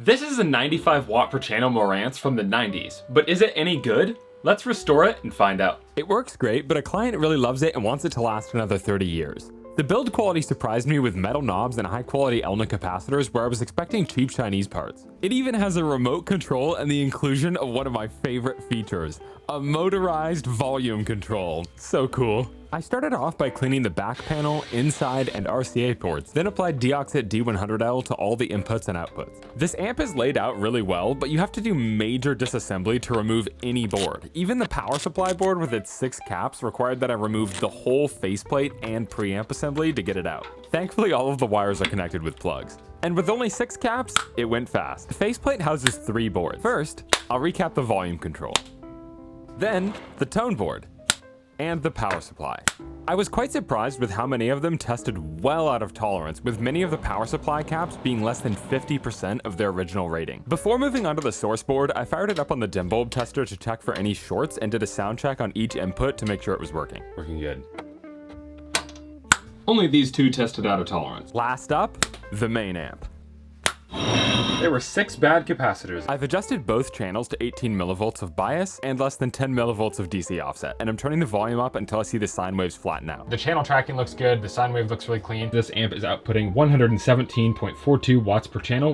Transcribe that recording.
This is a 95 watt per channel marantz from the 90s, but is it any good? Let's restore it and find out. It works great, but a client really loves it and wants it to last another 30 years. The build quality surprised me with metal knobs and high quality Elna capacitors where I was expecting cheap Chinese parts. It even has a remote control and the inclusion of one of my favorite features, a motorized volume control. So cool. I started off by cleaning the back panel, inside, and RCA ports, then applied Deoxit D100L to all the inputs and outputs. This amp is laid out really well, but you have to do major disassembly to remove any board. Even the power supply board with its 6 caps required that I removed the whole faceplate and preamp assembly to get it out. Thankfully, all of the wires are connected with plugs. And with only 6 caps, it went fast. The faceplate houses 3 boards. First, I'll recap the volume control. Then, the tone board. And the power supply. I was quite surprised with how many of them tested well out of tolerance, with many of the power supply caps being less than 50% of their original rating. Before moving on to the source board, I fired it up on the dim bulb tester to check for any shorts and did a sound check on each input to make sure it was working. Working good. Only these 2 tested out of tolerance. Last up, the main amp. There were 6 bad capacitors. I've adjusted both channels to 18 millivolts of bias and less than 10 millivolts of DC offset, and I'm turning the volume up until I see the sine waves flatten out. The channel tracking looks good, the sine wave looks really clean. This amp is outputting 117.42 watts per channel.